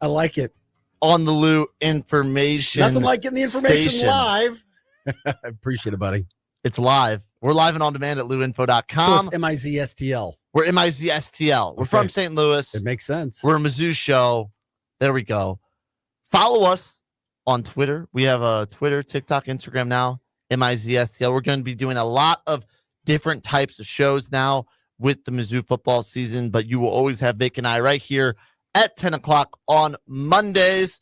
I like it. On the Lou information. Nothing like getting the information station. live. I appreciate it, buddy. It's live. We're live and on demand at louinfo.com. So it's MIZ-STL. We're MIZ-STL. We're from St. Louis. It makes sense. We're a Mizzou show. There we go. Follow us on Twitter. We have a Twitter, TikTok, Instagram now, MIZ-STL. We're going to be doing a lot of different types of shows now with the Mizzou football season, but you will always have Vic and I right here at 10 o'clock on Mondays,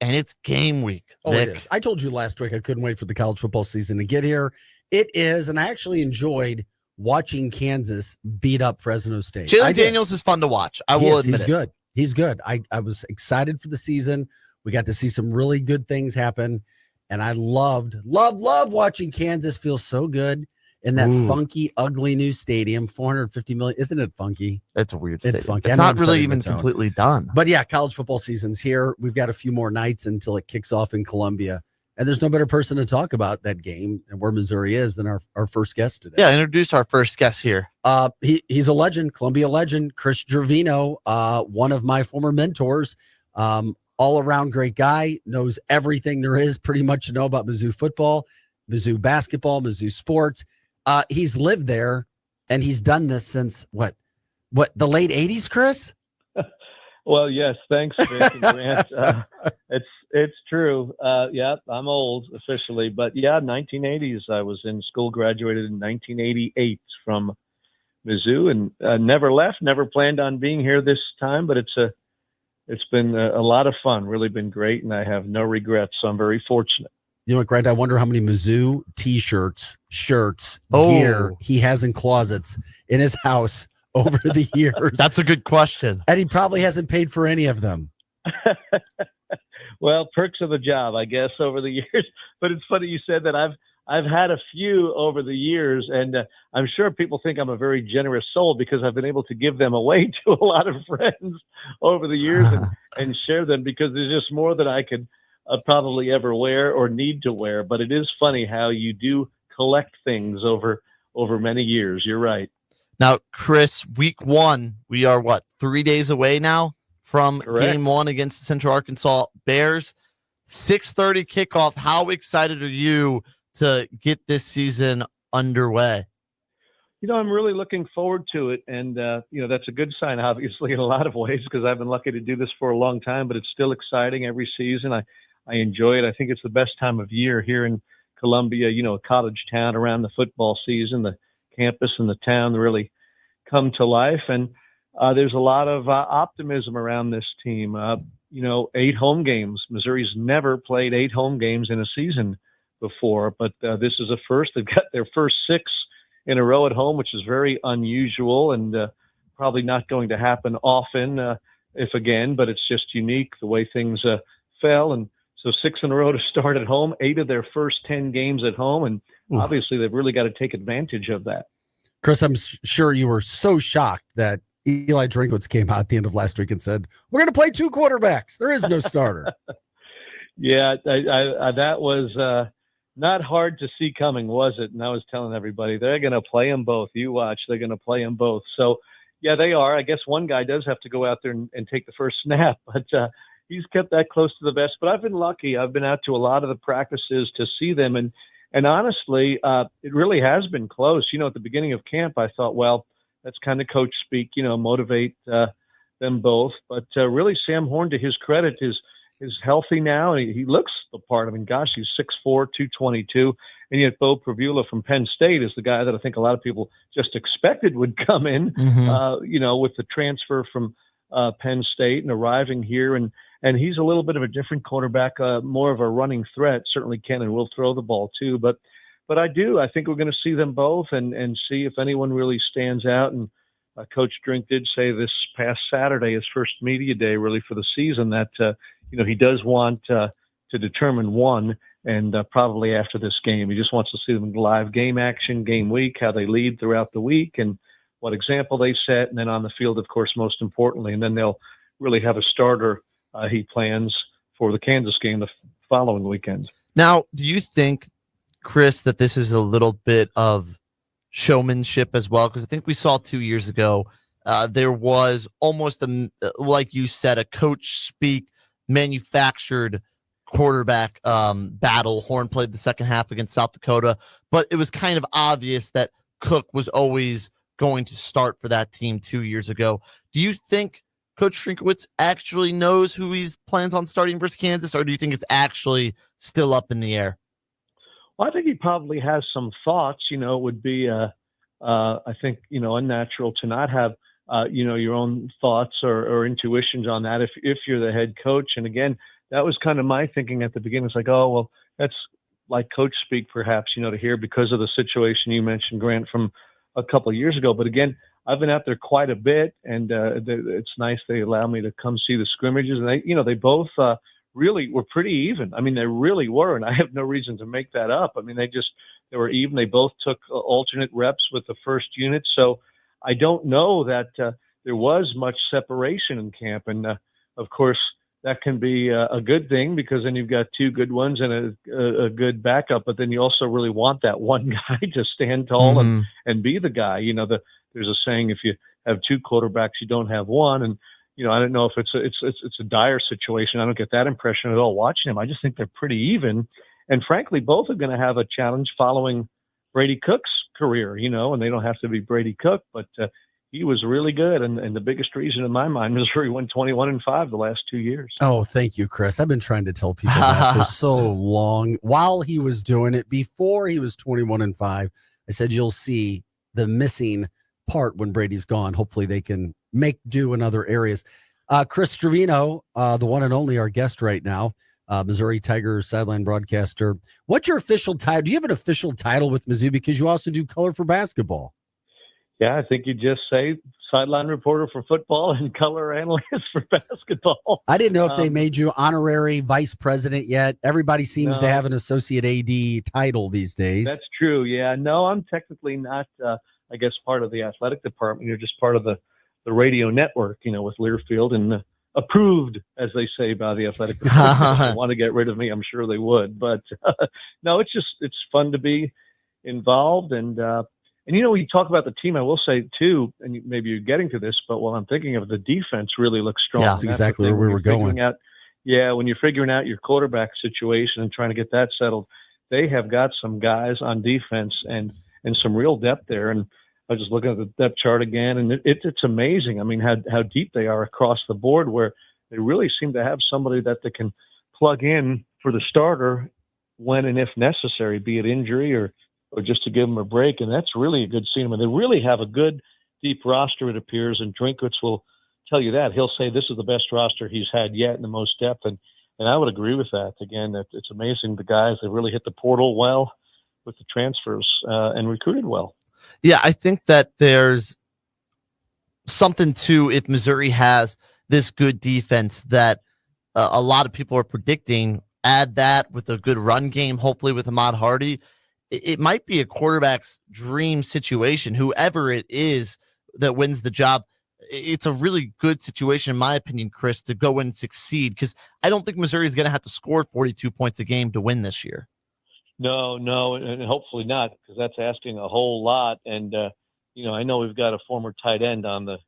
and it's game week. Oh, Vic. it is. I told you last week I couldn't wait for the college football season to get here. It is, and I actually enjoyed watching Kansas beat up Fresno State. Jalen Daniels is fun to watch. I will admit he's good. He's good. I was excited for the season. We got to see some really good things happen, and I loved watching Kansas feel so good in that funky, ugly new stadium. $450 million. Isn't it funky? It's a weird stadium. It's funky. It's not really even completely done. But yeah, college football season's here. We've got a few more nights until it kicks off in Columbia. And there's no better person to talk about that game and where Missouri is than our first guest today. Yeah, introduce our first guest here. He's a legend, Columbia legend, Chris Gervino, one of my former mentors. All-around great guy, knows everything there is pretty much to know about Mizzou football, Mizzou basketball, Mizzou sports. He's lived there, and he's done this since, what, the late 80s, Chris? Well, yes, thanks, Vic and Grant. It's true. Yeah, I'm old officially, but yeah, 1980s. I was in school, graduated in 1988 from Mizzou, and never left. Never planned on being here this time, but it's been a lot of fun. Really been great, and I have no regrets. So I'm very fortunate. You know what, Grant? I wonder how many Mizzou T-shirts, shirts, gear he has in closets in his house over the years. That's a good question. And he probably hasn't paid for any of them. Well, perks of the job, I guess, over the years. But it's funny you said that. I've had a few over the years, and I'm sure people think I'm a very generous soul because I've been able to give them away to a lot of friends over the years and share them because there's just more than I could probably ever wear or need to wear. But it is funny how you do collect things over many years. You're right. Now, Chris, week one, we are 3 days away now from game one against the Central Arkansas Bears. 6:30 kickoff. How excited are you to get this season underway? I'm really looking forward to it. And, that's a good sign, obviously, in a lot of ways, because I've been lucky to do this for a long time, but it's still exciting every season. I enjoy it. I think it's the best time of year here in Columbia, a college town around the football season. The campus and the town really come to life. And there's a lot of optimism around this team. 8 home games. Missouri's never played 8 home games in a season before, but this is a first. They've got their first 6 in a row at home, which is very unusual and probably not going to happen often, if again, but it's just unique the way things fell. And so 6 in a row to start at home, 8 of their first 10 games at home. And obviously they've really got to take advantage of that. Chris, I'm sure you were so shocked that Eli Drinkwitz came out at the end of last week and said, we're going to play 2 quarterbacks. There is no starter. Yeah, I that was not hard to see coming, was it? And I was telling everybody, they're going to play them both. You watch, they're going to play them both. So, yeah, they are. I guess one guy does have to go out there and take the first snap, but he's kept that close to the vest. But I've been lucky. I've been out to a lot of the practices to see them. And honestly, it really has been close. At the beginning of camp, I thought, well, that's kind of coach speak, motivate them both. But really, Sam Horn, to his credit, is healthy now. He looks the part. I mean, gosh, he's 6'4", 222. And yet Bo Prevula from Penn State is the guy that I think a lot of people just expected would come in, with the transfer from Penn State and arriving here. And he's a little bit of a different quarterback, more of a running threat. Certainly can and will throw the ball too. But I think we're going to see them both and see if anyone really stands out. And Coach Drink did say this past Saturday, his first media day really for the season, that he does want to determine one, and probably after this game, he just wants to see them in live game action, game week, how they lead throughout the week, and what example they set, and then on the field, of course, most importantly, and then they'll really have a starter he plans for the Kansas game the following weekend. Now, do you think, Chris, that this is a little bit of showmanship as well? Because I think we saw 2 years ago, there was almost, like you said, a coach speak manufactured quarterback battle. Horn played the second half against South Dakota, but it was kind of obvious that Cook was always going to start for that team 2 years ago. Do you think Coach Shrinkowitz actually knows who he plans on starting versus Kansas, or do you think it's actually still up in the air? Well, I think he probably has some thoughts. It would be, I think, unnatural to not have, your own thoughts or intuitions on that if you're the head coach. And again, that was kind of my thinking at the beginning. It's like, oh, well, that's like coach speak, perhaps, to hear because of the situation you mentioned, Grant, from a couple of years ago. But again, I've been out there quite a bit, and it's nice they allow me to come see the scrimmages. And they both really were pretty even. I mean, they really were, and I have no reason to make that up. I mean, they were even. They both took alternate reps with the first unit. So I don't know that there was much separation in camp. And of course, that can be a good thing because then you've got two good ones and a good backup. But then you also really want that one guy to stand tall and be the guy. There's a saying, if you have two quarterbacks, you don't have one. And I don't know if it's a dire situation. I don't get that impression at all watching them. I just think they're pretty even. And frankly, both are going to have a challenge following Brady Cook's career, and they don't have to be Brady Cook, but he was really good. And the biggest reason in my mind, Missouri went 21-5 the last 2 years. Oh, thank you, Chris. I've been trying to tell people that for so long. While he was doing it, before he was 21-5, I said, you'll see the missing part when Brady's gone. Hopefully they can make do in other areas. Chris Gervino, the one and only, our guest right now, Missouri Tigers sideline broadcaster. What's your official title? Do you have an official title with Mizzou? Because you also do color for basketball. Yeah, I think you just say sideline reporter for football and color analyst for basketball. I didn't know if they made you honorary vice president yet. Everybody seems to have an associate AD title these days. That's true. Yeah, no, I'm technically not, I guess, part of the athletic department. You're just part of the radio network, with Learfield, and approved, as they say, by the athletic department. If they want to get rid of me, I'm sure they would. But no, it's fun to be involved. And when you talk about the team, I will say too, and maybe you're getting to this, but while I'm thinking of the defense really looks strong. Yeah, that's exactly where we were going. When you're figuring out your quarterback situation and trying to get that settled, they have got some guys on defense and some real depth there. And I was just looking at the depth chart again, and it's amazing. I mean, how deep they are across the board, where they really seem to have somebody that they can plug in for the starter when and if necessary, be it injury or just to give them a break. And that's really a good scene. I mean, they really have a good, deep roster, it appears, and Drinkwitz will tell you that. He'll say this is the best roster he's had yet in the most depth, and I would agree with that. Again, it's amazing, the guys, they really hit the portal well with the transfers and recruited well. Yeah, I think that there's something to, if Missouri has this good defense that a lot of people are predicting, add that with a good run game, hopefully with Ahmad Hardy, it might be a quarterback's dream situation. Whoever it is that wins the job, it's a really good situation, in my opinion, Chris, to go and succeed, because I don't think Missouri is going to have to score 42 points a game to win this year. No, and hopefully not, because that's asking a whole lot. And, I know we've got a former tight end on the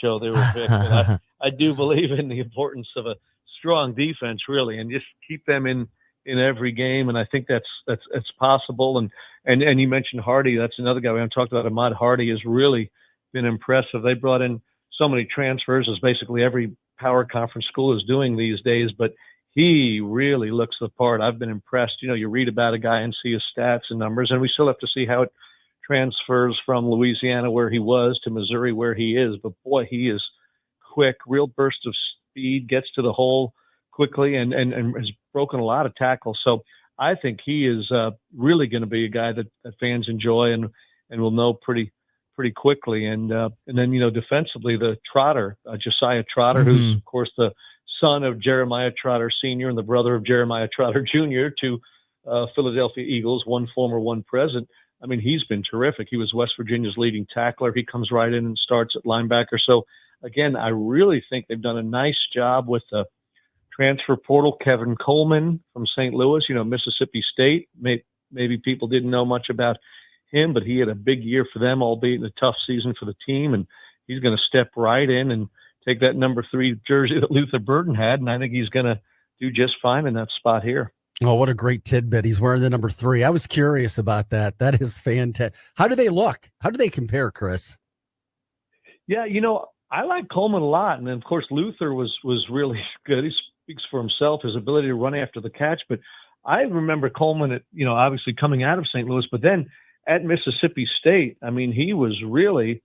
show. They were picked, but I do believe in the importance of a strong defense, really, and just keep them in every game. And I think that's possible. And you mentioned Hardy. That's another guy we haven't talked about. Ahmad Hardy has really been impressive. They brought in so many transfers, as basically every power conference school is doing these days, but he really looks the part. I've been impressed. You read about a guy and see his stats and numbers, and we still have to see how it transfers from Louisiana, where he was, to Missouri, where he is. But boy, he is quick, real burst of speed, gets to the hole quickly, and has broken a lot of tackles. So I think he is really going to be a guy that fans enjoy and will know pretty quickly. And then, defensively, the Trotter, Josiah Trotter, who's, of course, the son of Jeremiah Trotter Sr. and the brother of Jeremiah Trotter Jr. to Philadelphia Eagles, one former, one present. I mean, he's been terrific. He was West Virginia's leading tackler. He comes right in and starts at linebacker. So, again, I really think they've done a nice job with the transfer portal. Kevin Coleman from St. Louis, Mississippi State. Maybe people didn't know much about him, but he had a big year for them, albeit in a tough season for the team. And he's going to step right in and take that number 3 jersey that Luther Burden had. And I think he's going to do just fine in that spot here. Oh, what a great tidbit. He's wearing the number 3. I was curious about that. That is fantastic. How do they look? How do they compare, Chris? Yeah, I like Coleman a lot. And then, of course, Luther was really good. He speaks for himself, his ability to run after the catch. But I remember Coleman, obviously coming out of St. Louis, but then at Mississippi State, I mean, he was really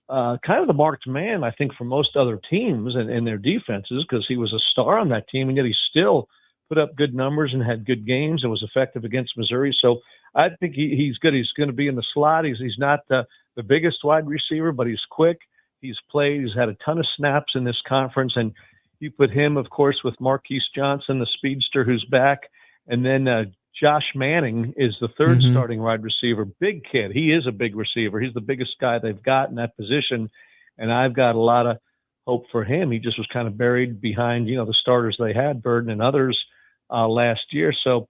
kind of the marked man, I think, for most other teams and their defenses, because he was a star on that team, and yet he still put up good numbers and had good games and was effective against Missouri. So I think he's good. He's going to be in the slot. He's not the biggest wide receiver, but he's quick. He's played. He's had a ton of snaps in this conference. And you put him, of course, with Marquise Johnson, the speedster, who's back. And then Josh Manning is the third starting wide receiver. Big kid. He is a big receiver. He's the biggest guy they've got in that position. And I've got a lot of hope for him. He just was kind of buried behind, the starters they had, Burden and others last year. So,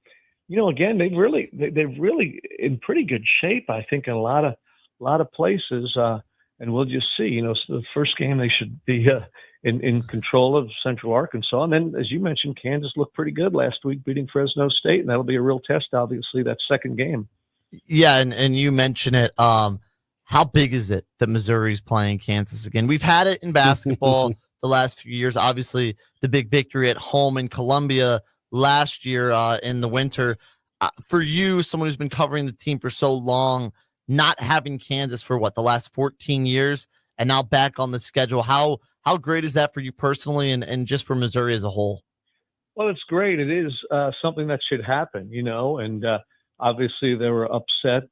again, they're really in pretty good shape, I think, in a lot of places. And we'll just see, so the first game they should be in control of Central Arkansas. And then, as you mentioned, Kansas looked pretty good last week, beating Fresno State, and that'll be a real test, obviously, that second game. Yeah, and you mentioned it. How big is it that Missouri's playing Kansas again? We've had it in basketball the last few years. Obviously, the big victory at home in Columbia last year in the winter. For you, someone who's been covering the team for so long, not having Kansas for the last 14 years, and now back on the schedule, how great is that for you personally and just for Missouri as a whole? Well, it's great. It is something that should happen, and obviously they were upset,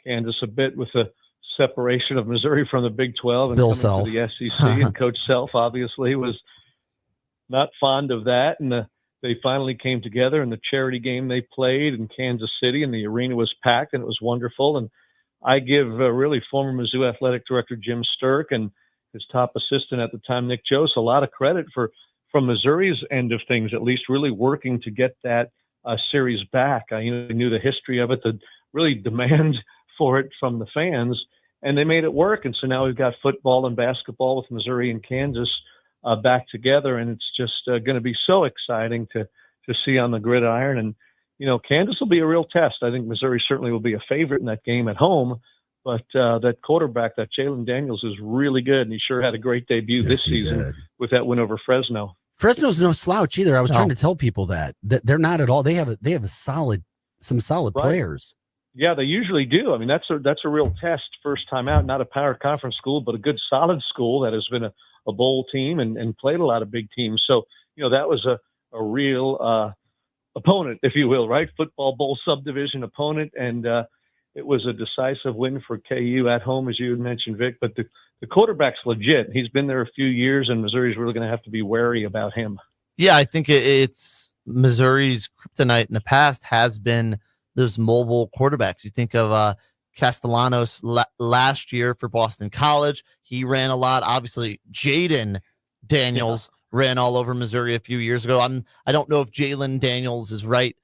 Kansas, a bit with the separation of Missouri from the Big 12 and Bill coming Self. to the SEC. And Coach Self obviously was not fond of that. And they finally came together in the charity game they played in Kansas City, and the arena was packed, and it was wonderful. And I give really former Mizzou athletic director Jim Sturk and his top assistant at the time, Nick Jose, a lot of credit from Missouri's end of things, at least really working to get that series back. I knew the history of it, the really demand for it from the fans, and they made it work. And so now we've got football and basketball with Missouri and Kansas back together, and it's just going to be so exciting to see on the gridiron. And Kansas will be a real test. I think Missouri certainly will be a favorite in that game at home, but that quarterback, that Jalen Daniels, is really good, and he sure had a great debut this season with that win over Fresno. Fresno's no slouch either. I was trying to tell people that they're not at all. They have some solid players. Yeah, they usually do. I mean, that's a real test first time out. Not a power conference school, but a good solid school that has been a bowl team and played a lot of big teams. So that was a real opponent, if you will, right? Football bowl subdivision opponent, and it was a decisive win for KU at home, as you had mentioned, Vic. But the quarterback's legit. He's been there a few years, and Missouri's really going to have to be wary about him. Yeah, I think it's Missouri's kryptonite in the past has been those mobile quarterbacks. You think of Castellanos last year for Boston College. He ran a lot. Obviously, Jaden Daniels ran all over Missouri a few years ago. I don't know if Jalen Daniels is right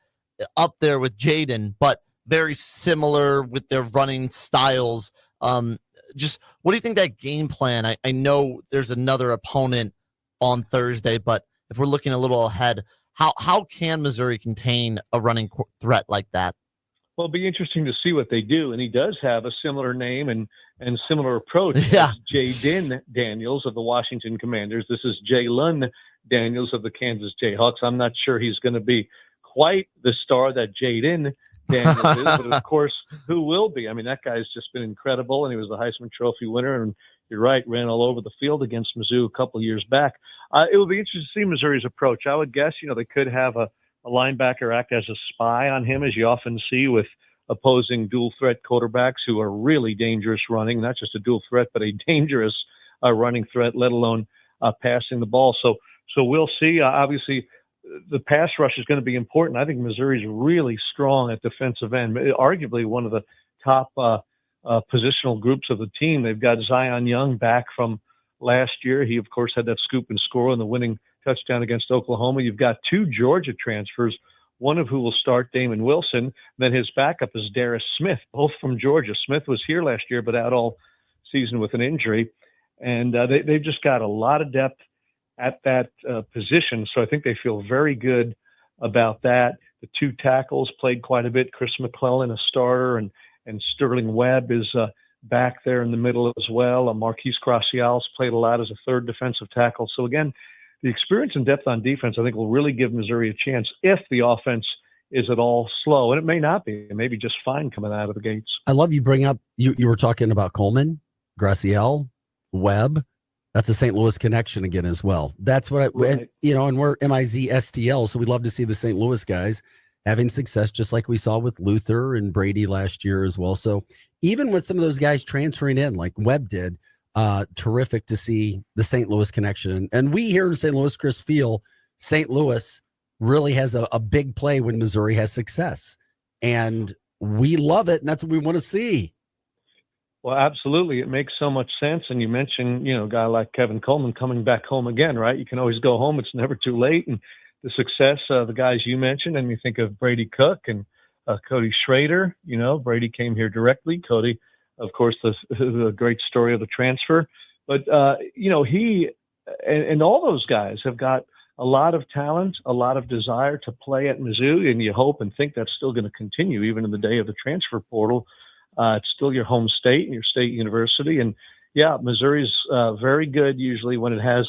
up there with Jaden, but very similar with their running styles. Just what do you think that game plan? I know there's another opponent on Thursday, but if we're looking a little ahead, how can Missouri contain a running threat like that? Well, it'll be interesting to see what they do. And he does have a similar name and similar approach. Yeah. Jaden Daniels of the Washington Commanders. This is Jalen Daniels of the Kansas Jayhawks. I'm not sure he's going to be quite the star that Jaden Daniels is, but of course, who will be? I mean, that guy's just been incredible, and he was the Heisman Trophy winner, and you're right, ran all over the field against Mizzou a couple of years back. It will be interesting to see Missouri's approach. I would guess, they could have a linebacker act as a spy on him, as you often see with opposing dual threat quarterbacks who are really dangerous running, not just a dual threat, but a dangerous running threat, let alone passing the ball. So we'll see. Obviously, the pass rush is going to be important. I think Missouri's really strong at defensive end, arguably one of the top positional groups of the team. They've got Zion Young back from last year. He, of course, had that scoop and score in the winning touchdown against Oklahoma. You've got two Georgia transfers, one of who will start, Damon Wilson. Then his backup is Darius Smith, both from Georgia. Smith was here last year, but out all season with an injury. And they've just got a lot of depth at that position. So I think they feel very good about that. The two tackles played quite a bit. Chris McClellan, a starter, and Sterling Webb is back there in the middle as well. Marquise Graciales played a lot as a third defensive tackle. So again, the experience and depth on defense, I think, will really give Missouri a chance if the offense is at all slow. And it may not be. It may be just fine coming out of the gates. I love you bring up, you were talking about Coleman, Gracielle, Webb. That's a St. Louis connection again as well. That's what Right. and we're MIZ-STL, so we'd love to see the St. Louis guys having success, just like we saw with Luther and Brady last year as well. So even with some of those guys transferring in, like Webb did, terrific to see the St. Louis connection. And we here in St. Louis, Chris, feel St. Louis really has a big play when Missouri has success. And we love it, and that's what we want to see. Well, absolutely. It makes so much sense. And you mentioned, a guy like Kevin Coleman coming back home again, right? You can always go home. It's never too late. And the success of the guys you mentioned, and you think of Brady Cook and Cody Schrader, Brady came here directly. Cody, of course, the great story of the transfer. But, he and all those guys have got a lot of talent, a lot of desire to play at Mizzou, and you hope and think that's still going to continue even in the day of the transfer portal. It's still your home state and your state university. And, yeah, Missouri's very good usually when it has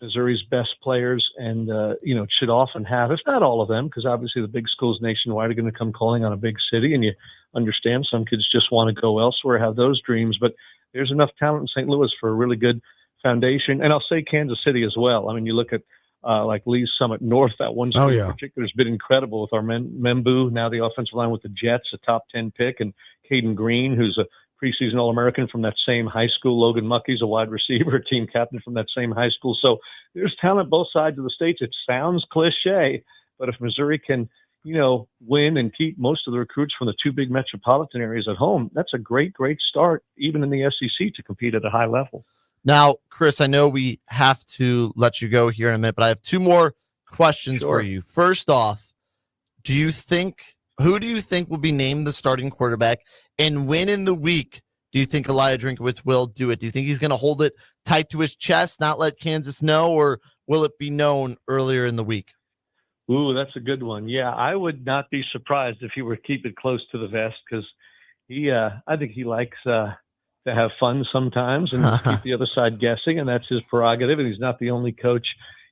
Missouri's best players, and, it should often have, if not all of them, because obviously the big schools nationwide are going to come calling on a big city, and you understand some kids just want to go elsewhere, have those dreams. But there's enough talent in St. Louis for a really good foundation. And I'll say Kansas City as well. I mean, you look at like Lee's Summit North, that one school in particular has been incredible with our Membu, now the offensive line with the Jets, a top 10 pick, and Caden Green, who's a preseason All-American from that same high school. Logan Muckey's a wide receiver, team captain from that same high school. So there's talent both sides of the states. It sounds cliche, but if Missouri can, win and keep most of the recruits from the two big metropolitan areas at home, that's a great, great start, even in the SEC, to compete at a high level. Now, Chris, I know we have to let you go here in a minute, but I have two more questions for you. First off, who do you think will be named the starting quarterback, and when in the week do you think Elijah Drinkowitz will do it? Do you think he's going to hold it tight to his chest, not let Kansas know, or will it be known earlier in the week? Ooh, that's a good one. Yeah, I would not be surprised if he were to keep it close to the vest, because I think he likes to have fun sometimes and just keep the other side guessing, and that's his prerogative, and he's not the only coach.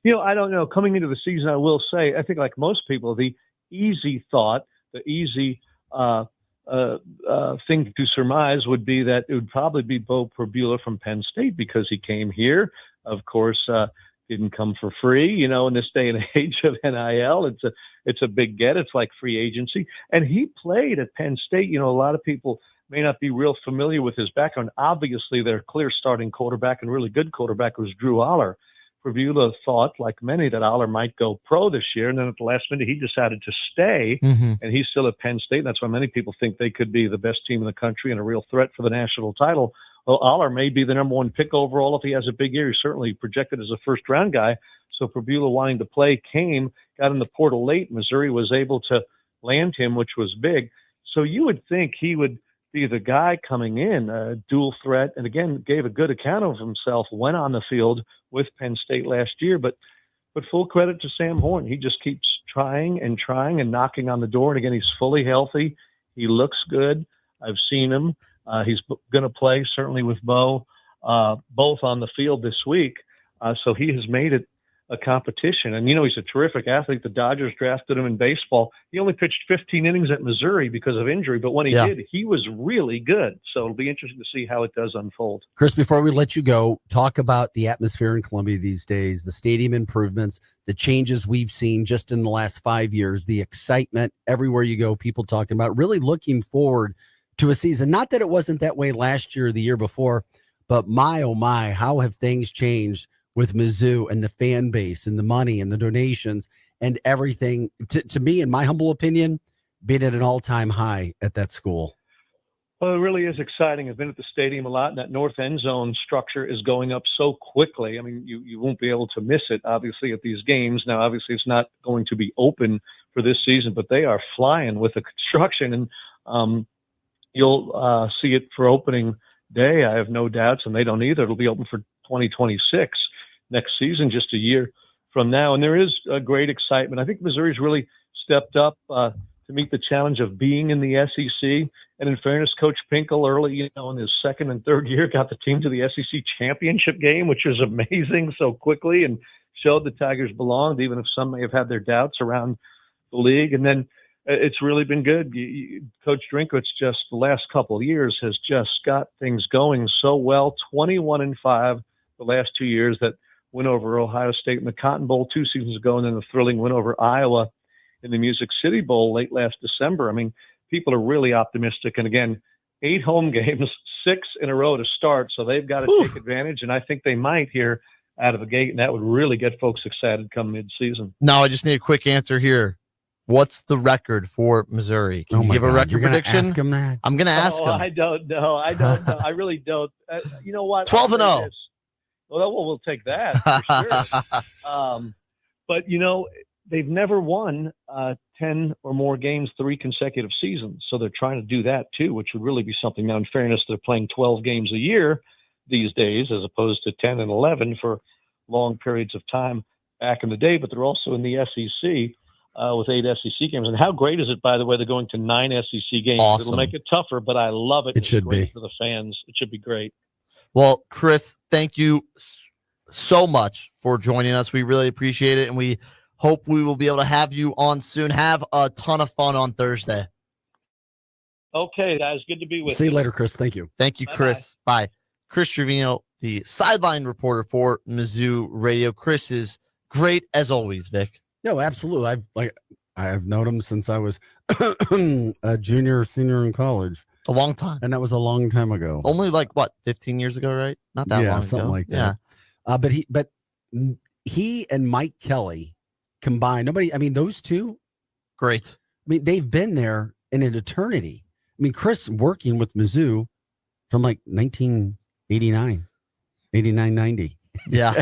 I don't know. Coming into the season, I will say, I think like most people, the easy thought, the easy thing to surmise would be that it would probably be Bo Prabula from Penn State, because he came here, of course, didn't come for free, in this day and age of NIL. It's a big get. It's like free agency. And he played at Penn State. A lot of people may not be real familiar with his background. Obviously, their clear starting quarterback and really good quarterback was Drew Aller. Prabula thought, like many, that Aller might go pro this year, and then at the last minute he decided to stay, and he's still at Penn State. And that's why many people think they could be the best team in the country and a real threat for the national title. Well, Aller may be the number one pick overall if he has a big year. He's certainly projected as a first-round guy. So Prabula wanting to play got in the portal late. Missouri was able to land him, which was big. So you would think he would be the guy coming in, a dual threat, and again, gave a good account of himself, went on the field with Penn State last year, but full credit to Sam Horn. He just keeps trying and knocking on the door. And again, he's fully healthy. He looks good. I've seen him. He's going to play certainly with Bo, both on the field this week. So he has made it a competition. And, he's a terrific athlete. The Dodgers drafted him in baseball. He only pitched 15 innings at Missouri because of injury, but when he did, he was really good. So it'll be interesting to see how it does unfold. Chris, before we let you go, talk about the atmosphere in Columbia these days, the stadium improvements, the changes we've seen just in the last 5 years, the excitement everywhere you go, people talking about really looking forward to a season. Not that it wasn't that way last year or the year before, but my, oh my, how have things changed with Mizzou and the fan base and the money and the donations and everything, to me, in my humble opinion, being at an all-time high at that school. Well, it really is exciting. I've been at the stadium a lot, and that north end zone structure is going up so quickly. I mean, you won't be able to miss it, obviously, at these games. Now, obviously, it's not going to be open for this season, but they are flying with the construction, and you'll see it for opening day. I have no doubts, and they don't either. It'll be open for 2026. next season, just a year from now. And there is a great excitement. I think Missouri's really stepped up to meet the challenge of being in the SEC. And in fairness, Coach Pinkel early, in his second and third year, got the team to the SEC championship game, which is amazing so quickly, and showed the Tigers belonged, even if some may have had their doubts around the league. And then it's really been good. Coach Drinkwitz just the last couple of years has just got things going so well. 21-5 the last 2 years, that win over Ohio State in the Cotton Bowl 2 seasons ago, and then the thrilling win over Iowa in the Music City Bowl late last December. I mean, people are really optimistic. And again, 8 home games, 6 in a row to start. So they've got to take advantage. And I think they might here out of the gate. And that would really get folks excited come mid-season. Now, I just need a quick answer here. What's the record for Missouri? Can you give a record prediction? Ask him that? I'm going to ask him. I don't know. I really don't. You know what? 12-0. Well, we'll take that for sure. But, they've never won 10 or more games 3 consecutive seasons. So they're trying to do that too, which would really be something. Now, in fairness, they're playing 12 games a year these days, as opposed to 10 and 11 for long periods of time back in the day. But they're also in the SEC with 8 SEC games. And how great is it, by the way, they're going to 9 SEC games. Awesome. It'll make it tougher, but I love it. It should be. For the fans. It should be great. Well, Chris, thank you so much for joining us. We really appreciate it. And we hope we will be able to have you on soon. Have a ton of fun on Thursday. Okay, guys. Good to be with you. See you later, Chris. Thank you. Thank you, Chris. Bye. Chris Gervino, the sideline reporter for Mizzou Radio. Chris is great as always, Vic. No, absolutely. I've known him since I was a junior or senior in college. A long time. And that was a long time ago. Only 15 years ago, right? Not that long ago. Something like that. Yeah. But he and Mike Kelly combined. Those two, great. They've been there in an eternity. Chris working with Mizzou from 1989, 90. Yeah.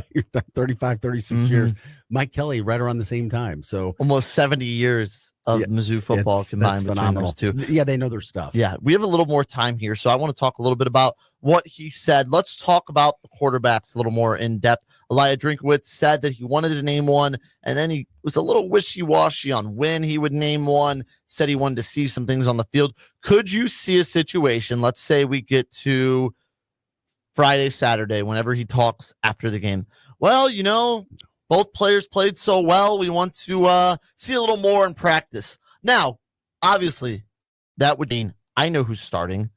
35, 36 years. Mike Kelly right around the same time. So almost 70 years of Mizzou football combined between those two. Yeah, they know their stuff. Yeah, we have a little more time here, so I want to talk a little bit about what he said. Let's talk about the quarterbacks a little more in depth. Elijah Drinkwitz said that he wanted to name one, and then he was a little wishy-washy on when he would name one, said he wanted to see some things on the field. Could you see a situation, let's say we get to Friday, Saturday, whenever he talks after the game? Well, both players played so well, we want to see a little more in practice. Now, obviously, that would mean I know who's starting,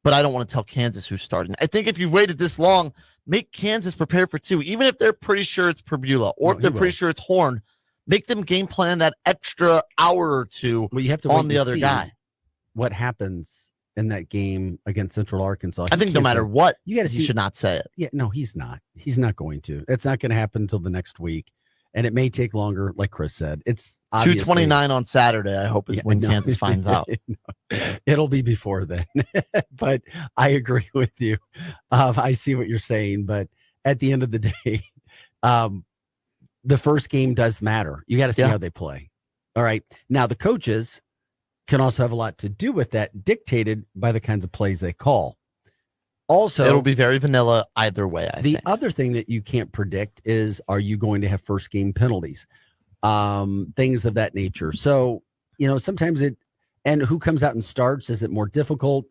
but I don't want to tell Kansas who's starting. I think if you've waited this long, make Kansas prepare for 2, even if they're pretty sure it's Perbula or if they're pretty sure it's Horn. Make them game plan that extra hour or 2 you have to on the other guy. What happens in that game against Central Arkansas? I think no matter what, you should not say it. Yeah, no, he's not. He's not going to. It's not going to happen until the next week. And it may take longer, like Chris said. It's 2:29 on Saturday, I hope, is when Kansas finds out. It'll be before then. But I agree with you. I see what you're saying. But at the end of the day, the first game does matter. You got to see how they play. All right. Now, the coaches can also have a lot to do with that, dictated by the kinds of plays they call. Also, it'll be very vanilla either way. I think. Other thing that you can't predict is, are you going to have first game penalties? Things of that nature. So, sometimes and who comes out and starts? Is it more difficult?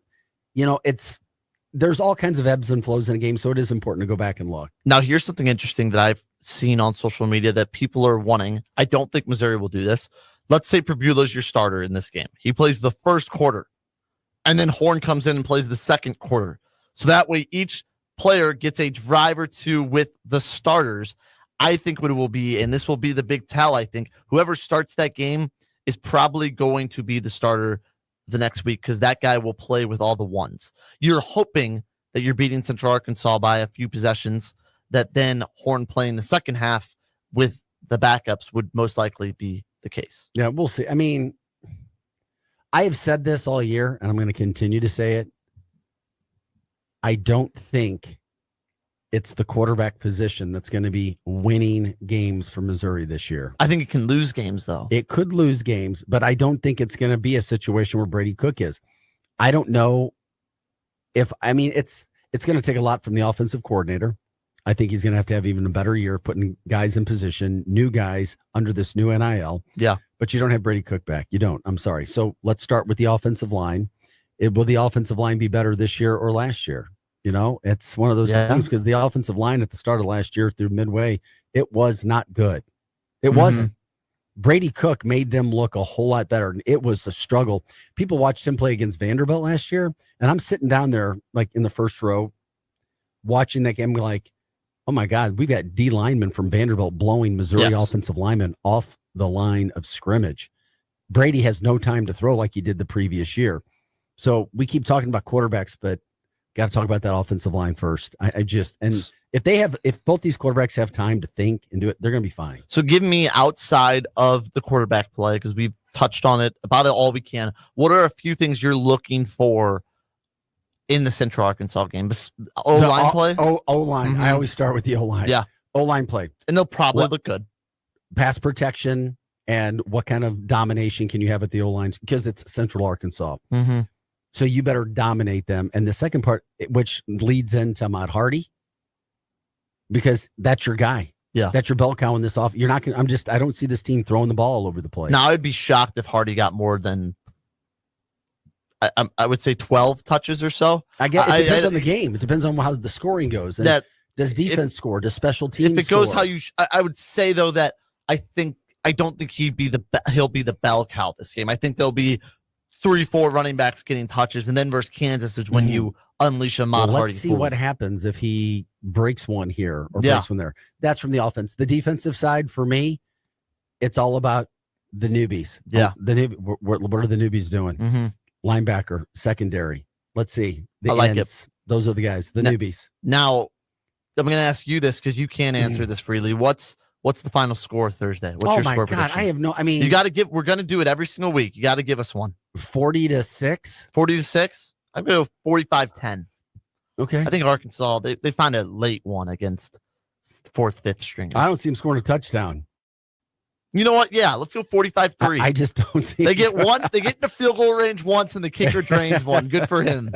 There's all kinds of ebbs and flows in a game. So it is important to go back and look. Now, here's something interesting that I've seen on social media that people are wanting. I don't think Missouri will do this. Let's say Perbula's your starter in this game. He plays the first quarter, and then Horn comes in and plays the second quarter. So that way each player gets a drive or 2 with the starters. I think what it will be, and this will be the big tell, I think, whoever starts that game is probably going to be the starter the next week, because that guy will play with all the ones. You're hoping that you're beating Central Arkansas by a few possessions, that then Horn playing the second half with the backups would most likely be the case. Yeah, we'll see. I have said this all year, and I'm going to continue to say it. I don't think it's the quarterback position that's going to be winning games for Missouri this year. I think it can lose games, though. It could lose games, but I don't think it's going to be a situation where Brady Cook is. I don't know if, it's going to take a lot from the offensive coordinator. I think he's going to have even a better year putting guys in position, new guys under this new NIL. Yeah. But you don't have Brady Cook back. You don't. I'm sorry. So let's start with the offensive line. Will the offensive line be better this year or last year? It's one of those things because the offensive line at the start of last year through midway, it was not good. It wasn't. Brady Cook made them look a whole lot better. It was a struggle. People watched him play against Vanderbilt last year, and I'm sitting down there like in the first row watching that game like, oh my God, we've got D linemen from Vanderbilt blowing Missouri offensive linemen off the line of scrimmage. Brady has no time to throw like he did the previous year. So we keep talking about quarterbacks, but got to talk about that offensive line first. If both these quarterbacks have time to think and do it, they're going to be fine. So give me outside of the quarterback play, because we've touched on it about it all we can. What are a few things you're looking for in the Central Arkansas game? O-line play? O-line. I always start with the O-line. Yeah. O-line play. And they'll probably look good. Pass protection and what kind of domination can you have at the O-line? Because it's Central Arkansas. So you better dominate them. And the second part, which leads into Ahmad Hardy, because that's your guy. Yeah. That's your bell cow in this off. You're not going to, I don't see this team throwing the ball all over the place. Now, I'd be shocked if Hardy got more than, I would say 12 touches or so. It depends on the game. It depends on how the scoring goes. And does defense score? Does special teams If it goes score? how you, I would say though that I don't think he'll be the bell cow this game. I think there'll be 3-4 running backs getting touches, and then versus Kansas is when you unleash Ahmad Hardy. Let's see what happens if he breaks one here or breaks one there. That's from the offense. The defensive side for me, it's all about the newbies. Yeah, what are the newbies doing? Linebacker, secondary. Let's see. The ends. Those are the guys. The newbies. Now, I'm going to ask you this because you can't answer this freely. What's the final score Thursday? What's your score prediction? I have no. I mean, you got to give. We're going to do it every single week. You got to give us one. 40-6. 40-6. I'm going to go 45-10. Okay. I think Arkansas they find a late one against 4th, 5th string. I don't see them scoring a touchdown. You know what? Yeah, let's go 45-3. I just don't see. They get one. They get in the field goal range once, and the kicker drains one. Good for him.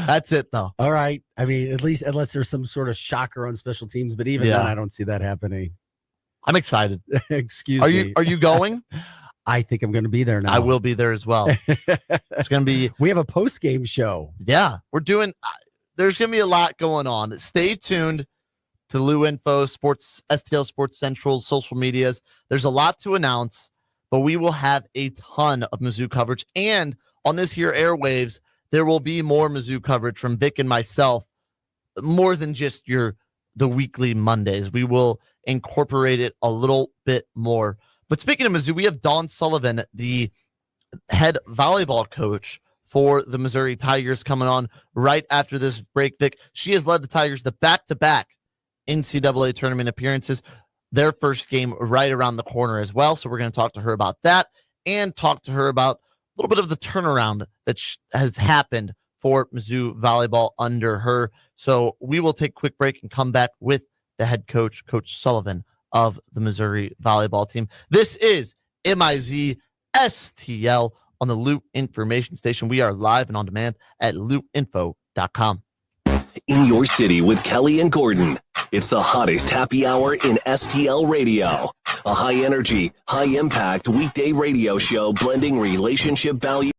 That's it, though. All right. I mean, at least unless there's some sort of shocker on special teams, but even then, I don't see that happening. I'm excited. Excuse me. Are you going? I think I'm going to be there now. I will be there as well. It's going to be. We have a post game show. Yeah, we're doing. There's going to be a lot going on. Stay tuned to Lou Info, Sports STL Sports Central, social medias. There's a lot to announce, but we will have a ton of Mizzou coverage. And on this here airwaves, there will be more Mizzou coverage from Vic and myself, more than just the weekly Mondays. We will incorporate it a little bit more. But speaking of Mizzou, we have Dawn Sullivan, the head volleyball coach for the Missouri Tigers, coming on right after this break. Vic, she has led the Tigers to back-to-back NCAA tournament appearances, their first game right around the corner as well. So we're going to talk to her about that and talk to her about a little bit of the turnaround that has happened for Mizzou volleyball under her. So we will take a quick break and come back with the head coach, Coach Sullivan of the Missouri volleyball team. This is MIZ-STL on the Loot Information Station. We are live and on demand at lootinfo.com. In your city with Kelly and Gordon. It's the hottest happy hour in STL radio. A high energy, high impact weekday radio show blending relationship value.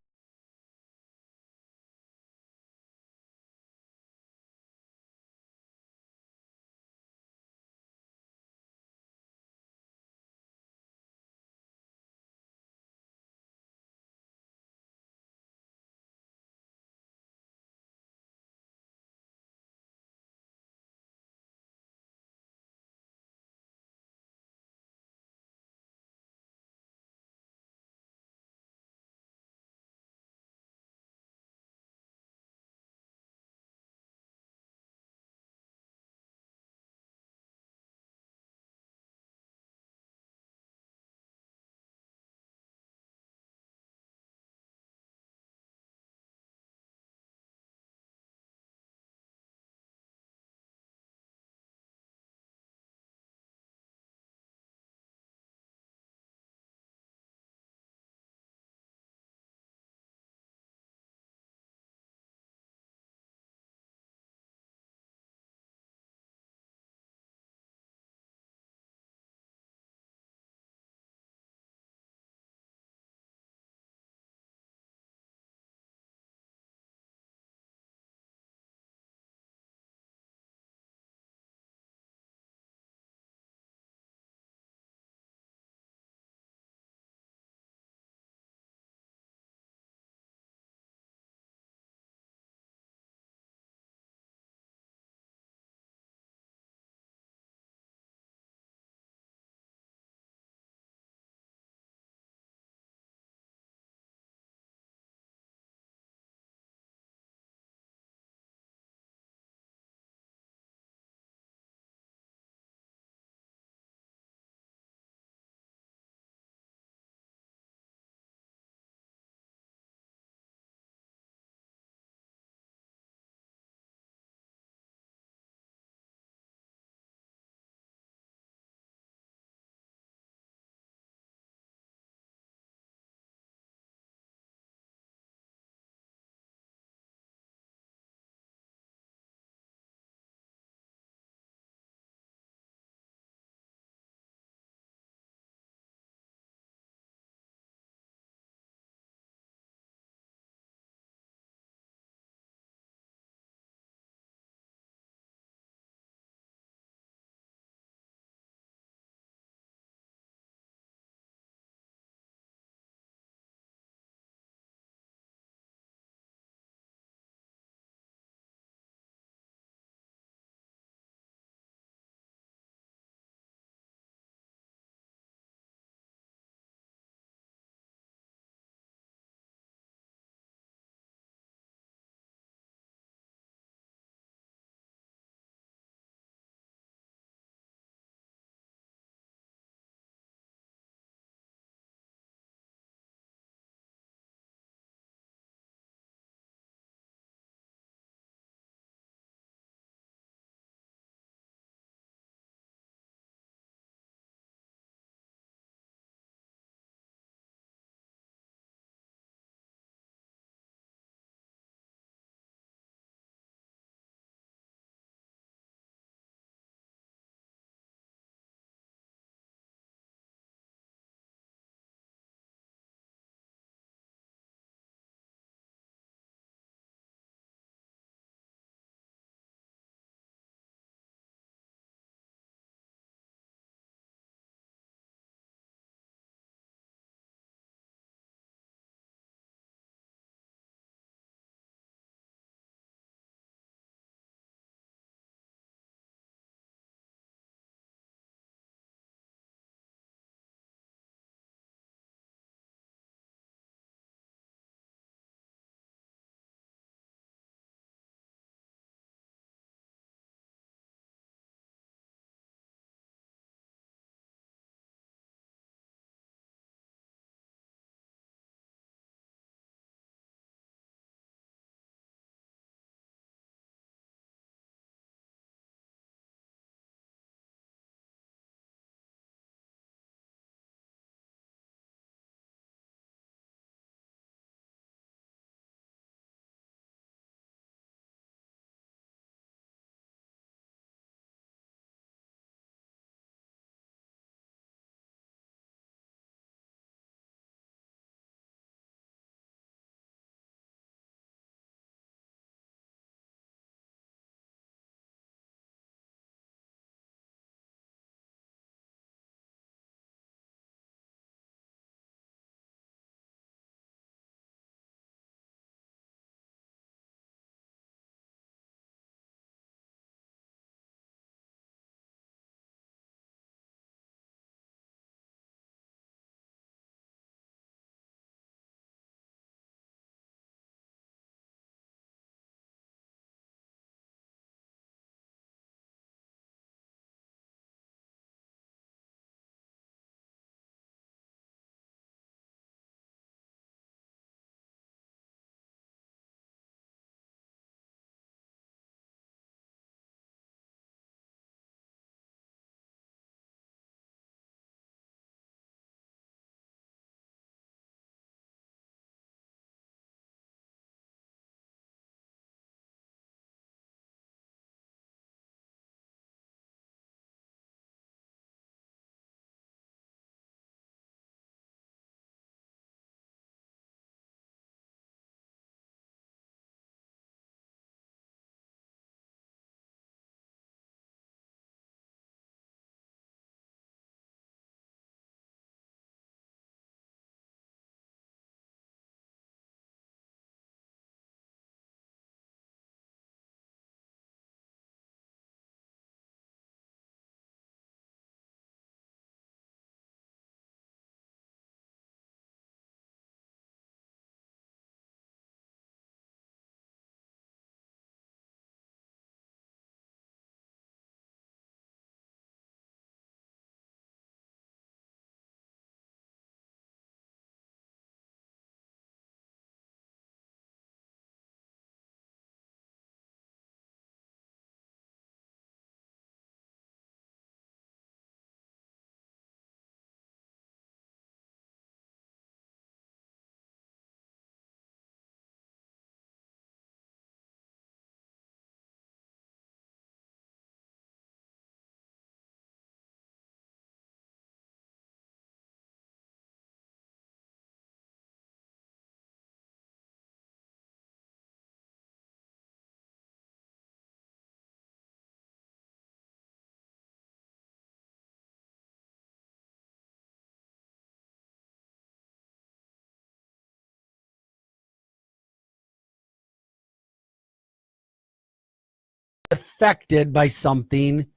affected by something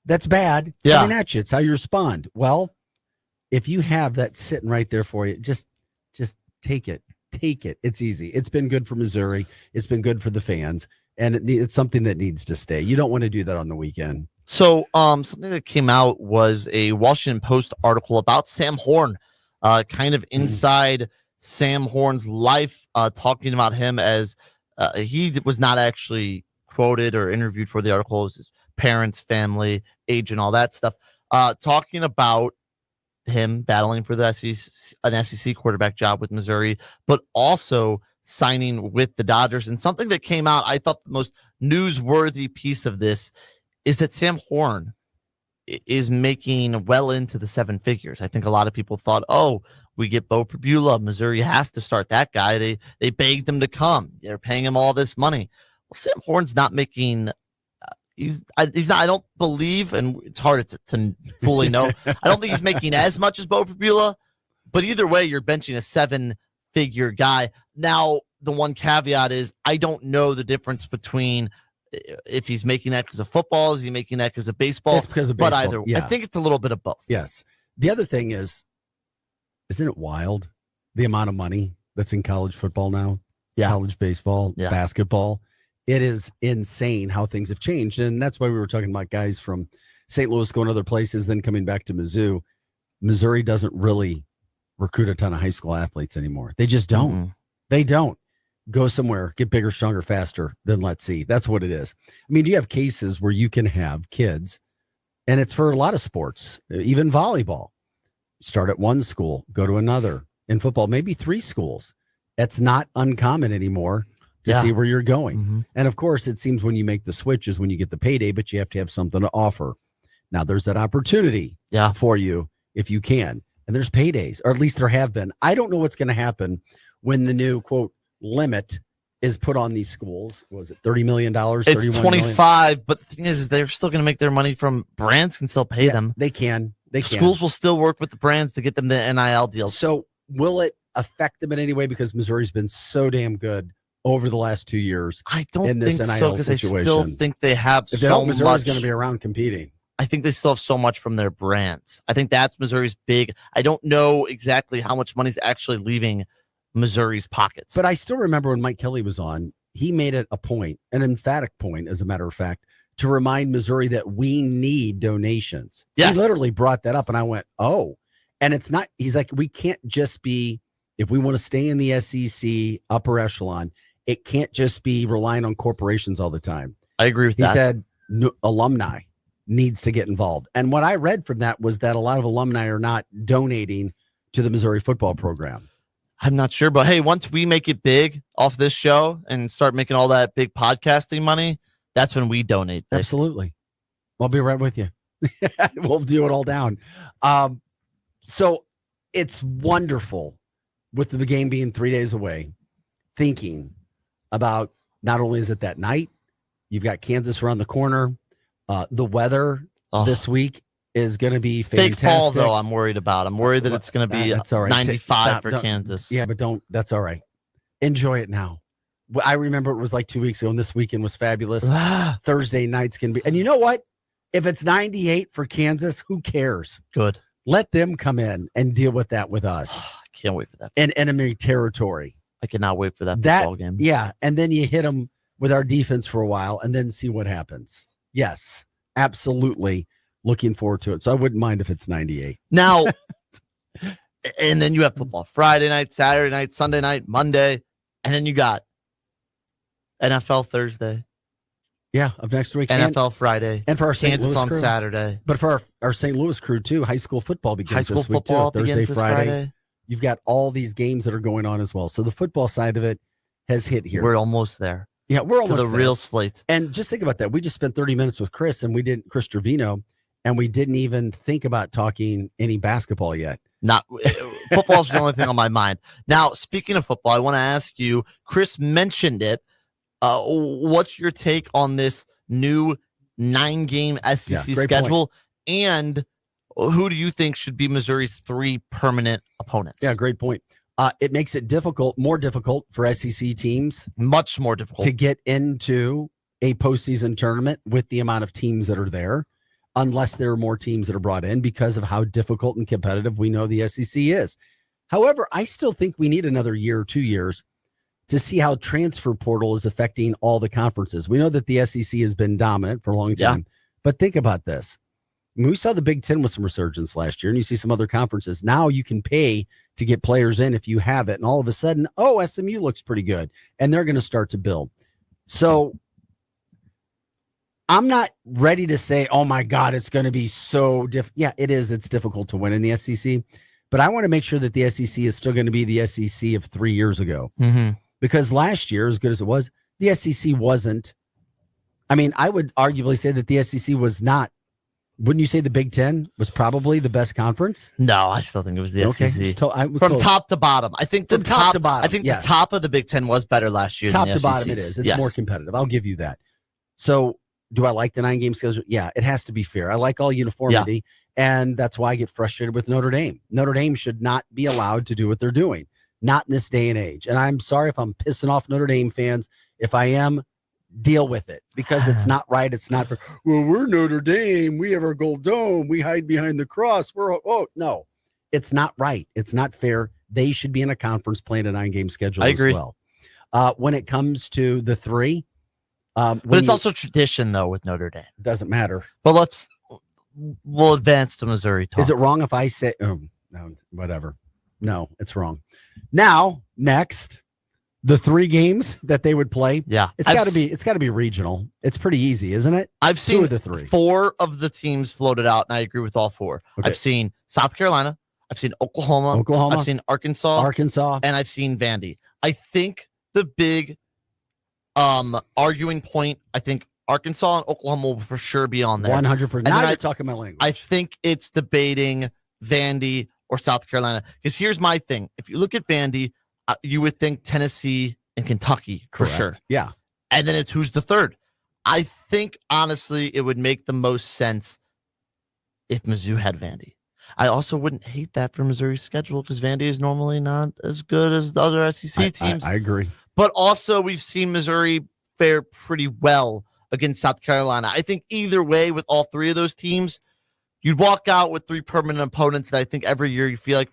that's bad coming at you. It's how you respond. Well, if you have that sitting right there for you, just take it. Take it. It's easy. It's been good for Missouri. It's been good for the fans, and it's something that needs to stay. You don't want to do that on the weekend. So, something that came out was a Washington Post article about Sam Horn, kind of inside Sam Horn's life, talking about him as he was not actually quoted or interviewed for the article. It was his parents, family, age, and all that stuff. Talking about him battling for the an SEC quarterback job with Missouri, but also signing with the Dodgers. And something that came out, I thought the most newsworthy piece of this is that Sam Horn is making well into the 7 figures. I think a lot of people thought, oh, we get Bo Pribula, Missouri has to start that guy. They begged him to come. They're paying him all this money. Well, Sam Horn's not making he's not, I don't believe, and it's hard to fully know. I don't think he's making as much as Bo Pribula, but either way, you're benching a 7-figure guy. Now, the one caveat is I don't know the difference between if he's making that because of football, is he making that because of baseball? It's because of baseball. But either, I think it's a little bit of both. Yes. The other thing is, isn't it wild the amount of money that's in college football now? Yeah. College baseball, basketball. It is insane how things have changed. And that's why we were talking about guys from St. Louis going other places, then coming back to Mizzou. Missouri doesn't really recruit a ton of high school athletes anymore. They just don't. Mm-hmm. They don't. Go somewhere, get bigger, stronger, faster than let's see. That's what it is. I mean, you have cases where you can have kids, and it's for a lot of sports, even volleyball. Start at one school, go to another. In football, maybe 3 schools. It's not uncommon anymore to see where you're going. Mm-hmm. And of course, it seems when you make the switch is when you get the payday, but you have to have something to offer. Now, there's that opportunity for you if you can. And there's paydays, or at least there have been. I don't know what's going to happen when the new, quote, limit is put on these schools. Was it $30 million? It's 25, but the thing is they're still going to make their money from brands can still pay them. They can. Schools will still work with the brands to get them the NIL deals. So will it affect them in any way? Because Missouri's been so damn good over the last 2 years. I don't in this think NIL so, because I still think they have if they so don't, Missouri's much. going to be around competing. I think they still have so much from their brands. I think that's Missouri's big. I don't know exactly how much money's actually leaving Missouri's pockets. But I still remember when Mike Kelly was on, he made it a point, an emphatic point, as a matter of fact, to remind Missouri that we need donations. Yes. He literally brought that up, and I went, oh. And it's not, he's like, we can't just be, if we want to stay in the SEC upper echelon, it can't just be relying on corporations all the time. I agree with that. He said alumni needs to get involved. And what I read from that was that a lot of alumni are not donating to the Missouri football program. I'm not sure, but hey, once we make it big off this show and start making all that big podcasting money, that's when we donate. Absolutely. I'll be right with you. We'll do it all down. So it's wonderful with the game being 3 days away, thinking about not only is it that night, you've got Kansas around the corner. The weather this week is going to be fantastic. Fake fall, though, I'm worried about. I'm worried that it's going to be that's all right. 95 for Kansas. Yeah, but that's all right. Enjoy it now. I remember it was like 2 weeks ago, and this weekend was fabulous. Thursday nights can be. And you know what? If it's 98 for Kansas, who cares? Good. Let them come in and deal with that with us. I can't wait for that. In enemy territory. I cannot wait for that football game. Yeah, and then you hit them with our defense for a while and then see what happens. Yes, absolutely. Looking forward to it. So I wouldn't mind if it's 98. Now, and then you have football Friday night, Saturday night, Sunday night, Monday, and then you got NFL Thursday. Yeah, of next week. NFL Friday. And for our St. Kansas Louis on crew. Saturday. But for our St. Louis crew, too, high school football begins this week, too. Thursday, Friday. You've got all these games that are going on as well. So the football side of it has hit here. We're almost there. Yeah, we're almost to the real slate. And just think about that. We just spent 30 minutes with Chris Gervino, and we didn't even think about talking any basketball yet. Not football's the only thing on my mind. Now, speaking of football, I want to ask you, Chris mentioned it. What's your take on this new 9-game SEC schedule? Point. And who do you think should be Missouri's 3 permanent opponents? Yeah, great point. It makes it more difficult for SEC teams. Much more difficult. To get into a postseason tournament with the amount of teams that are there, unless there are more teams that are brought in because of how difficult and competitive we know the SEC is. However, I still think we need another year or 2 years to see how transfer portal is affecting all the conferences. We know that the SEC has been dominant for a long time, but think about this. I mean, we saw the Big Ten with some resurgence last year, and you see some other conferences. Now you can pay to get players in if you have it, and all of a sudden, SMU looks pretty good, and they're going to start to build. So I'm not ready to say, oh, my God, it's going to be so difficult. Yeah, it is. It's difficult to win in the SEC, but I want to make sure that the SEC is still going to be the SEC of 3 years ago. Mm-hmm. Because last year, as good as it was, the SEC wasn't. I mean, I would arguably say that the SEC was not. Wouldn't you say the Big Ten was probably the best conference? No, I still think it was the SEC. From top to bottom. I think the top to bottom. I think the top of the Big Ten was better last year. Top to bottom, it is. It's more competitive. I'll give you that. So, do I like the 9-game schedule? Yeah, it has to be fair. I like all uniformity, and that's why I get frustrated with Notre Dame. Notre Dame should not be allowed to do what they're doing. Not in this day and age. And I'm sorry if I'm pissing off Notre Dame fans. If I am, deal with it, because it's not right. It's not for, well, we're Notre Dame. We have our gold dome. We hide behind the cross. No, it's not right. It's not fair. They should be in a conference playing a 9-game schedule as well. When it comes to the 3. But it's also tradition, though, with Notre Dame. Doesn't matter. But we'll advance to Missouri talk. Is it wrong if I say, no, whatever. No, it's wrong. Now, next, the 3 games that they would play. Yeah. It's got to be regional. It's pretty easy, isn't it? I've seen 2 of the 3. 4 of the teams floated out, and I agree with all 4. Okay. I've seen South Carolina. I've seen Oklahoma. I've seen Arkansas. And I've seen Vandy. I think the big arguing point, I think Arkansas and Oklahoma will for sure be on there. 100%. Now you're talking my language. I think it's debating Vandy or South Carolina. Because here's my thing. If you look at Vandy, you would think Tennessee and Kentucky for sure. Yeah. And then it's who's the third. I think, honestly, it would make the most sense if Mizzou had Vandy. I also wouldn't hate that for Missouri's schedule because Vandy is normally not as good as the other SEC teams. I agree. But also, we've seen Missouri fare pretty well against South Carolina. I think either way, with all 3 of those teams, you'd walk out with 3 permanent opponents that I think every year you feel like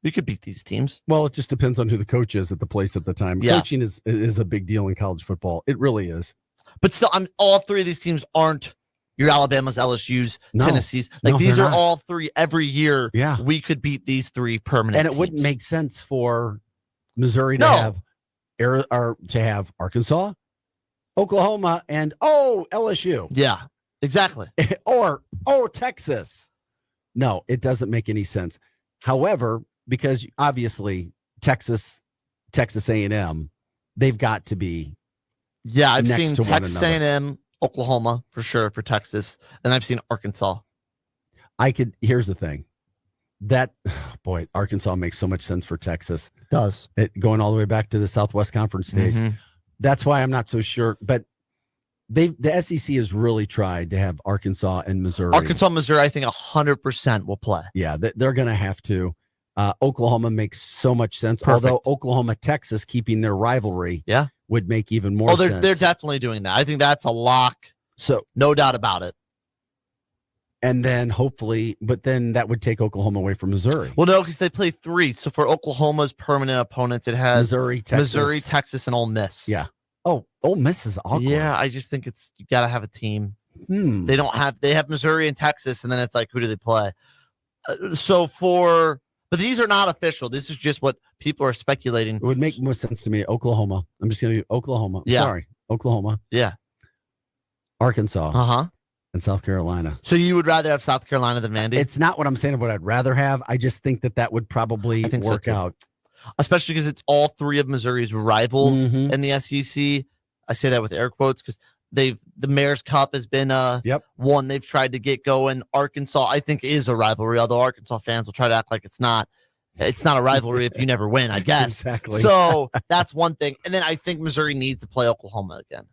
we could beat these teams. Well, it just depends on who the coach is at the place at the time. Yeah. Coaching is a big deal in college football. It really is. But still, all 3 of these teams aren't your Alabama's, LSU's, Tennessee's. These are all 3 every year. Yeah. We could beat these 3 permanent And it teams. wouldn't make sense for Missouri to have Arkansas, Oklahoma, and LSU. Yeah, exactly. or Texas. No, it doesn't make any sense. However, because obviously Texas A&M, they've got to be. Yeah, I've seen Texas A&M, Oklahoma for sure for Texas, and I've seen Arkansas. Here's the thing. Arkansas makes so much sense for Texas. It does. Going all the way back to the Southwest Conference days. Mm-hmm. That's why I'm not so sure. But the SEC has really tried to have Arkansas and Missouri. Missouri, I think 100% will play. Yeah, they're going to have to. Oklahoma makes so much sense. Perfect. Although Oklahoma, Texas keeping their rivalry would make even more sense. They're definitely doing that. I think that's a lock. So no doubt about it. And then but then that would take Oklahoma away from Missouri. Well, no, because they play 3. So for Oklahoma's permanent opponents, it has Missouri, Texas, and Ole Miss. Yeah. Oh, Ole Miss is awkward. Yeah, I just think you got to have a team. They have Missouri and Texas, and then it's like, who do they play? But these are not official. This is just what people are speculating. It would make more sense to me. Oklahoma. I'm just going to do Oklahoma. Yeah. Sorry. Oklahoma. Yeah. Arkansas. And South Carolina. So you would rather have South Carolina than Vandy? It's not what I'm saying of what I'd rather have. I just think that would probably work out. Especially because it's all 3 of Missouri's rivals in the SEC. I say that with air quotes because the Mayor's Cup has been one they've tried to get going. Arkansas, I think, is a rivalry, although Arkansas fans will try to act like it's not. It's not a rivalry if you never win, I guess. Exactly. So that's one thing. And then I think Missouri needs to play Oklahoma again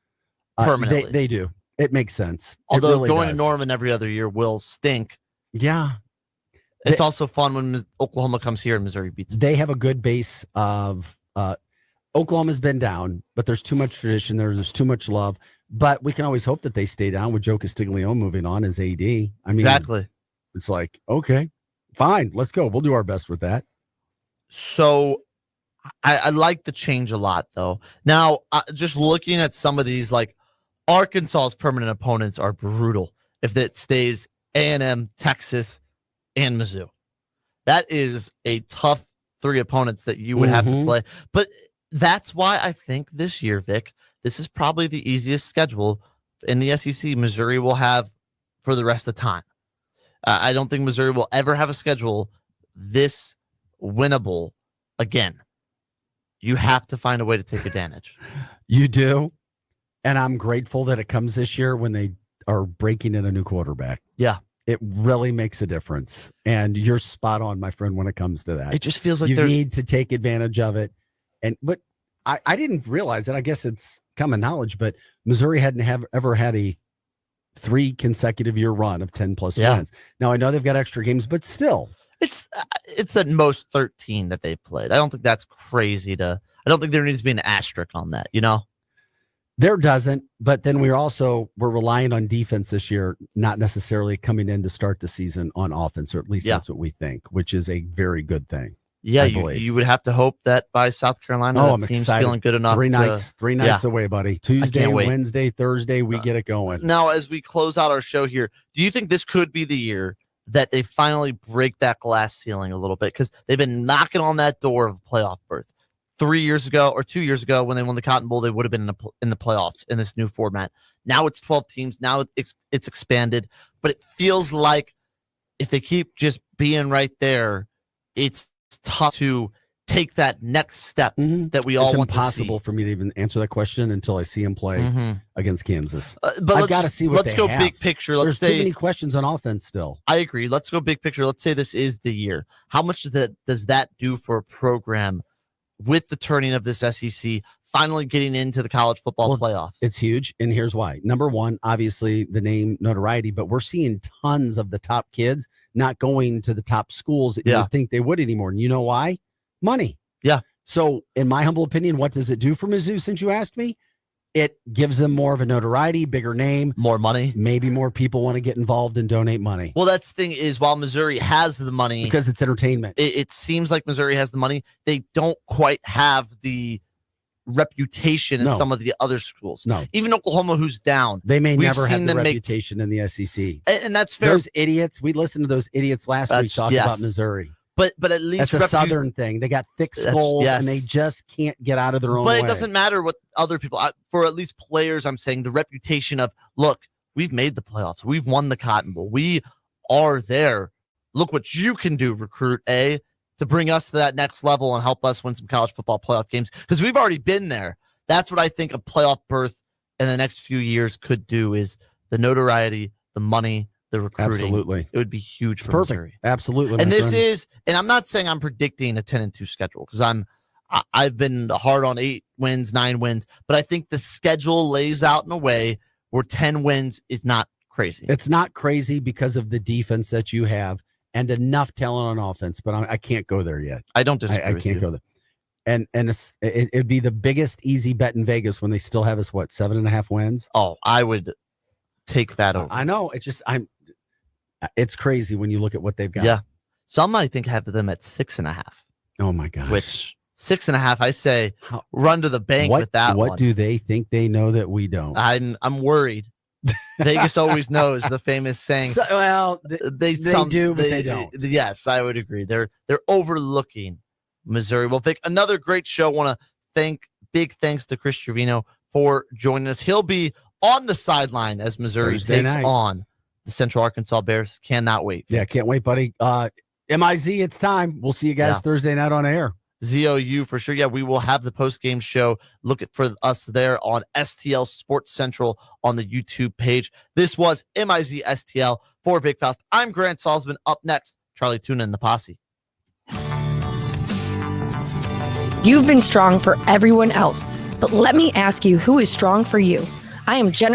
permanently. They do. It makes sense. Although really going does. to Norman every other year will stink. Yeah. It's also fun when Oklahoma comes here and Missouri beats them. They have a good base of Oklahoma's been down, but there's too much tradition there. There's too much love. But we can always hope that they stay down with Joe Castiglione moving on as AD. I mean, exactly. It's like, okay, fine, let's go. We'll do our best with that. So I like the change a lot, though. Now, just looking at some of these, like Arkansas's permanent opponents are brutal. If it stays A&M, Texas, and Mizzou, that is a tough 3 opponents that you would have to play. But that's why I think this year, Vic, this is probably the easiest schedule in the SEC Missouri will have for the rest of the time. I don't think Missouri will ever have a schedule this winnable again. You have to find a way to take advantage. You do. And I'm grateful that it comes this year when they are breaking in a new quarterback. Yeah. It really makes a difference. And you're spot on, my friend, when it comes to that. It just feels like you need to take advantage of it. But I didn't realize it. I guess it's common knowledge, but Missouri hadn't ever had a 3 consecutive year run of 10 plus wins. Now I know they've got extra games, but still, it's at most 13 that they've played. I don't think that's crazy I don't think there needs to be an asterisk on that, you know? There doesn't, but then we're relying on defense this year, not necessarily coming in to start the season on offense, or at least that's what we think, which is a very good thing. Yeah, you would have to hope that by South Carolina, the team's excited. feeling good enough. 3 nights away, buddy. Tuesday, Wednesday, Thursday, we get it going. Now, as we close out our show here, do you think this could be the year that they finally break that glass ceiling a little bit? Because they've been knocking on that door of playoff berth. 3 years ago or 2 years ago when they won the Cotton Bowl, they would have been in the playoffs in this new format. Now it's 12 teams. Now it's expanded. But it feels like if they keep just being right there, it's tough to take that next step that we all want to see. It's impossible for me to even answer that question until I see him play against Kansas. But I've got to see what they have. Let's go big picture. There's too many questions on offense still. I agree. Let's go big picture. Let's say this is the year. How much does that do for a program with the turning of this SEC, finally getting into the college football playoff? It's huge, and here's why. Number one, obviously the name notoriety, but we're seeing tons of the top kids not going to the top schools that you would think they would anymore. And you know why? Money. Yeah. So in my humble opinion, what does it do for Mizzou, since you asked me? It gives them more of a notoriety, bigger name. More money. Maybe more people want to get involved and donate money. Well, that's the thing is, while Missouri has the money. Because it's entertainment. It seems like Missouri has the money. They don't quite have the reputation as some of the other schools. No. Even Oklahoma, who's down. They may never have the reputation in the SEC. And that's fair. Those idiots, we listened to those idiots last week talking about Missouri. But at least that's a Southern thing. They got thick skulls and they just can't get out of their own way. But it doesn't matter what other people, for at least players, I'm saying the reputation of, look, we've made the playoffs. We've won the Cotton Bowl. We are there. Look what you can do, recruit A, to bring us to that next level and help us win some college football playoff games. Because we've already been there. That's what I think a playoff berth in the next few years could do, is the notoriety, the money, the recruiting. Absolutely. It would be huge for perfect. Missouri. Absolutely. And this is, and I'm not saying I'm predicting a 10-2 schedule, because I've been hard on 8 wins, 9 wins, but I think the schedule lays out in a way where 10 wins is not crazy. It's not crazy because of the defense that you have and enough talent on offense, but I can't go there yet. I don't disagree. I can't go there. And it'd be the biggest easy bet in Vegas when they still have us, 7.5 wins? Oh, I would take that over. I know. It's crazy when you look at what they've got. Yeah. Some I think have them at 6.5. Oh my gosh. Which 6.5, I say run to the bank with that one. What do they think they know that we don't? I'm worried. Vegas always knows the famous saying. They do, but they don't. Yes, I would agree. They're overlooking Missouri. Well, Vic, another great show. Want to big thanks to Chris Gervino for joining us. He'll be on the sideline as Missouri takes on the Central Arkansas Bears. Cannot wait. Yeah, can't wait, buddy. MIZ, it's time. We'll see you guys Thursday night on air. ZOU for sure. Yeah, we will have the post-game show. Look for us there on STL Sports Central on the YouTube page. This was MIZ-STL for Vic Faust. I'm Grant Sullivan. Up next, Charlie Tuna and the Posse. You've been strong for everyone else, but let me ask you, who is strong for you? I am Jennifer.